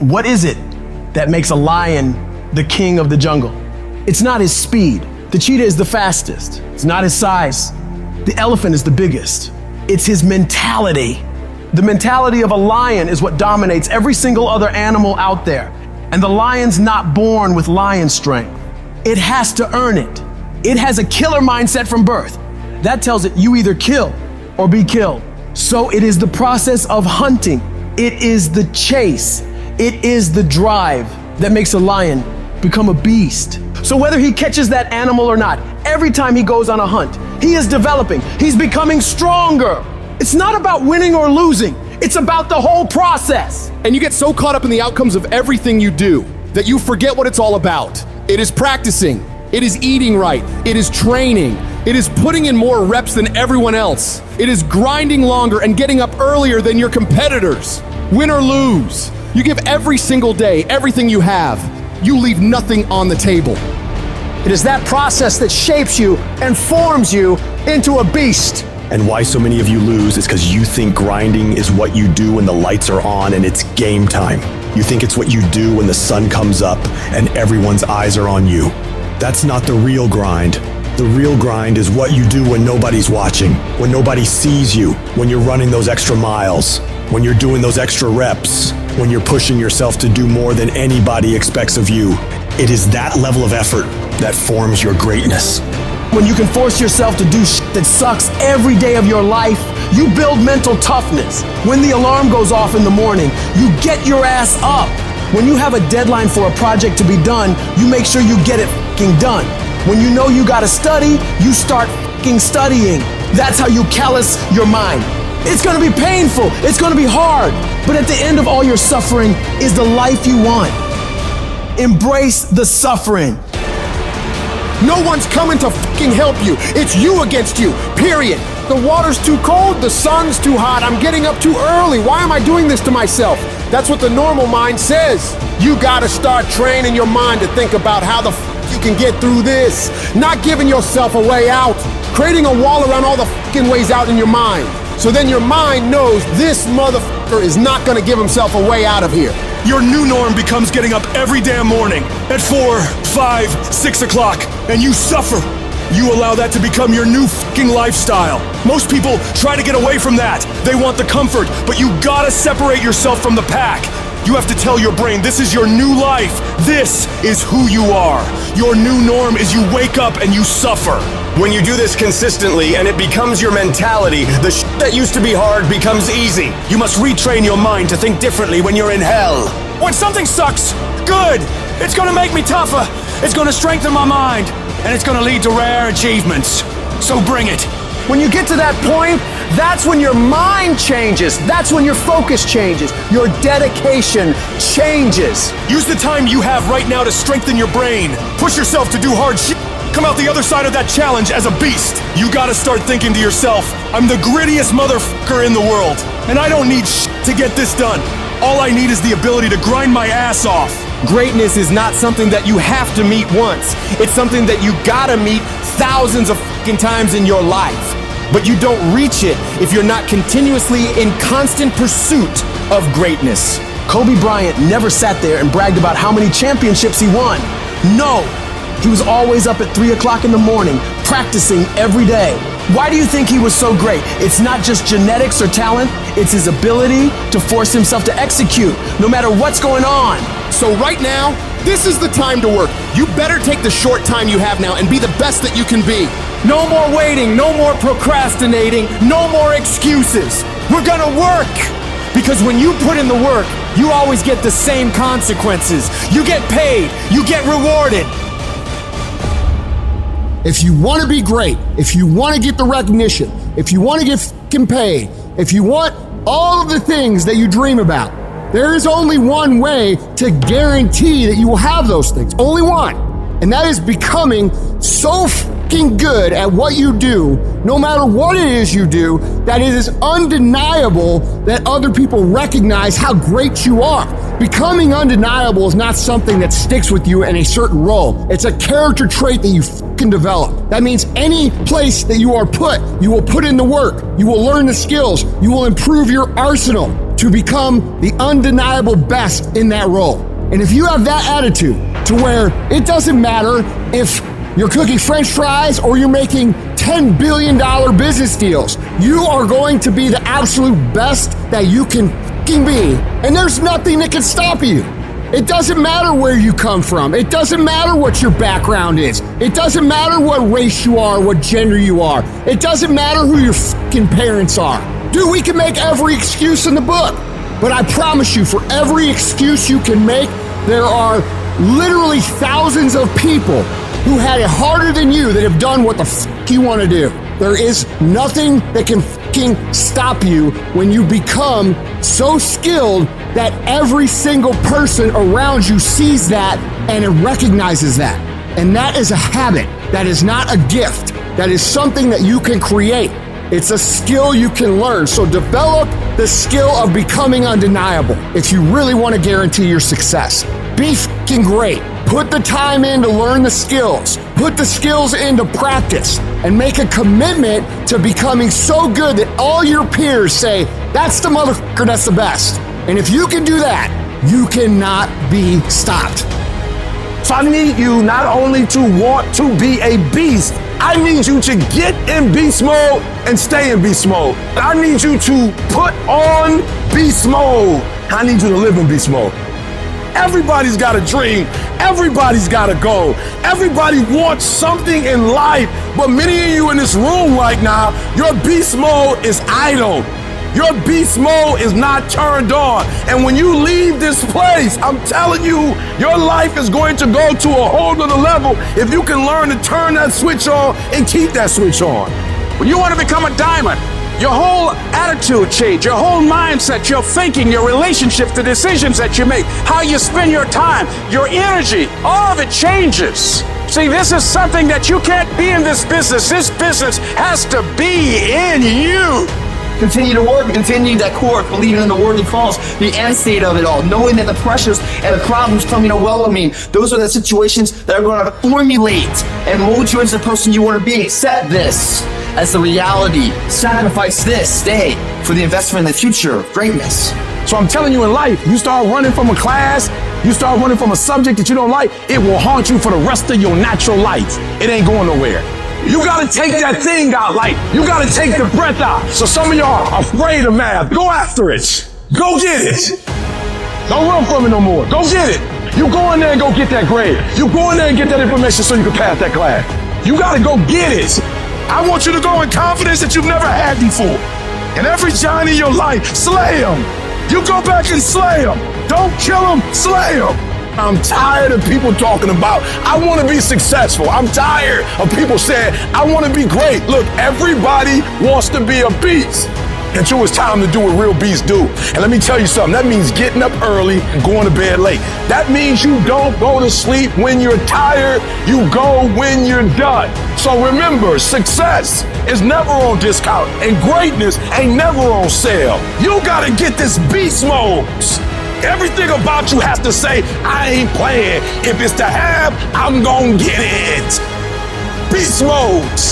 What is it that makes a lion the king of the jungle? It's not his speed. The cheetah is the fastest. It's not his size. The elephant is the biggest. It's his mentality. The mentality of a lion is what dominates every single other animal out there. And the lion's not born with lion strength. It has to earn it. It has a killer mindset from birth. That tells it you either kill or be killed. So it is the process of hunting. It is the chase. It is the drive that makes a lion become a beast. So whether he catches that animal or not, every time he goes on a hunt, he is developing. He's becoming stronger. It's not about winning or losing. It's about the whole process. And you get so caught up in the outcomes of everything you do that you forget what it's all about. It is practicing. It is eating right. It is training. It is putting in more reps than everyone else. It is grinding longer and getting up earlier than your competitors. Win or lose, you give every single day everything you have. You leave nothing on the table. It is that process that shapes you and forms you into a beast. And why so many of you lose is because you think grinding is what you do when the lights are on and it's game time. You think it's what you do when the sun comes up and everyone's eyes are on you. That's not the real grind. The real grind is what you do when nobody's watching, when nobody sees you, when you're running those extra miles, when you're doing those extra reps, when you're pushing yourself to do more than anybody expects of you. It is that level of effort that forms your greatness. When you can force yourself to do shit that sucks every day of your life, you build mental toughness. When the alarm goes off in the morning, you get your ass up. When you have a deadline for a project to be done, you make sure you get it fucking done. When you know you gotta study, you start fucking studying. That's how you callous your mind. It's gonna be painful, it's gonna be hard, but at the end of all your suffering is the life you want. Embrace the suffering. No one's coming to fucking help you. It's you against you, period. The water's too cold, the sun's too hot, I'm getting up too early. Why am I doing this to myself? That's what the normal mind says. You gotta start training your mind to think about how the you can get through this. Not giving yourself a way out. Creating a wall around all the fucking ways out in your mind. So then your mind knows this motherfucker is not gonna give himself a way out of here. Your new norm becomes getting up every damn morning at 4, 5, 6 o'clock, and you suffer. You allow that to become your new fucking lifestyle. Most people try to get away from that. They want the comfort, but you gotta separate yourself from the pack. You have to tell your brain, this is your new life. This is who you are. Your new norm is you wake up and you suffer. When you do this consistently and it becomes your mentality, the shit that used to be hard becomes easy. You must retrain your mind to think differently when you're in hell. When something sucks, good. It's gonna make me tougher. It's gonna strengthen my mind. And it's gonna lead to rare achievements. So bring it. When you get to that point, that's when your mind changes. That's when your focus changes. Your dedication changes. Use the time you have right now to strengthen your brain. Push yourself to do hard shit. Come out the other side of that challenge as a beast. You gotta start thinking to yourself, I'm the grittiest motherfucker in the world, and I don't need shit to get this done. All I need is the ability to grind my ass off. Greatness is not something that you have to meet once. It's something that you gotta meet thousands of fucking times in your life. But you don't reach it if you're not continuously in constant pursuit of greatness. Kobe Bryant never sat there and bragged about how many championships he won. No, he was always up at 3 o'clock in the morning, practicing every day. Why do you think he was so great? It's not just genetics or talent, it's his ability to force himself to execute, no matter what's going on. So right now, this is the time to work. You better take the short time you have now and be the best that you can be. No more waiting, no more procrastinating, no more excuses. We're gonna work. Because when you put in the work, you always get the same consequences. You get paid, you get rewarded. If you want to be great, if you want to get the recognition, if you want to get fucking paid, if you want all of the things that you dream about, there is only one way to guarantee that you will have those things. Only one. And that is becoming so fucking good at what you do, no matter what it is you do, that it is undeniable that other people recognize how great you are. Becoming undeniable is not something that sticks with you in a certain role. It's a character trait that you fucking develop. That means any place that you are put, you will put in the work, you will learn the skills, you will improve your arsenal to become the undeniable best in that role. And if you have that attitude to where it doesn't matter if you're cooking French fries or you're making $10 billion business deals, you are going to be the absolute best that you can fucking be. And there's nothing that can stop you. It doesn't matter where you come from. It doesn't matter what your background is. It doesn't matter what race you are, what gender you are. It doesn't matter who your fucking parents are. Dude, we can make every excuse in the book. But I promise you, for every excuse you can make, there are literally thousands of people who had it harder than you that have done what the fuck you want to do. There is nothing that can fucking stop you when you become so skilled that every single person around you sees that and it recognizes that. And that is a habit. That is not a gift. That is something that you can create. It's a skill you can learn. So develop the skill of becoming undeniable if you really want to guarantee your success. Be fucking great. Put the time in to learn the skills. Put the skills into practice and make a commitment to becoming so good that all your peers say, that's the motherfucker that's the best. And if you can do that, you cannot be stopped. So I need you not only to want to be a beast, I need you to get in beast mode and stay in beast mode. I need you to put on beast mode. I need you to live in beast mode. Everybody's got a dream. Everybody's got a goal. Everybody wants something in life. But many of you in this room right now, your beast mode is idle. Your beast mode is not turned on. And when you leave this place, I'm telling you, your life is going to go to a whole nother level if you can learn to turn that switch on and keep that switch on. When you want to become a diamond, your whole attitude change, your whole mindset, your thinking, your relationships, the decisions that you make, how you spend your time, your energy, all of it changes. See, this is something that you can't be in this business. This business has to be in you. Continue to work, continue that course, believing in the worthy cause, the end state of it all, knowing that the pressures and the problems coming overwhelming, those are the situations that are going to formulate and mold you into the person you want to be. Accept this as the reality. Sacrifice this, stay for the investment in the future, greatness. So I'm telling you, in life, you start running from a class, you start running from a subject that you don't like, it will haunt you for the rest of your natural life. It ain't going nowhere. You gotta take that thing out, like, you gotta take the breath out. So some of y'all are afraid of math. Go after it. Go get it. Don't run from it no more. Go get it. You go in there and go get that grade. You go in there and get that information so you can pass that class. You gotta go get it. I want you to go in confidence that you've never had before. And every giant in your life, slay him. You go back and slay him. Don't kill him, slay him. I'm tired of people talking about, I want to be successful. I'm tired of people saying, I want to be great. Look, everybody wants to be a beast until it's time to do what real beasts do. And let me tell you something, that means getting up early and going to bed late. That means you don't go to sleep when you're tired, you go when you're done. So remember, success is never on discount and greatness ain't never on sale. You gotta get this beast mode. Everything about you has to say, I ain't playing. If it's to have, I'm gonna get it. Beast mode.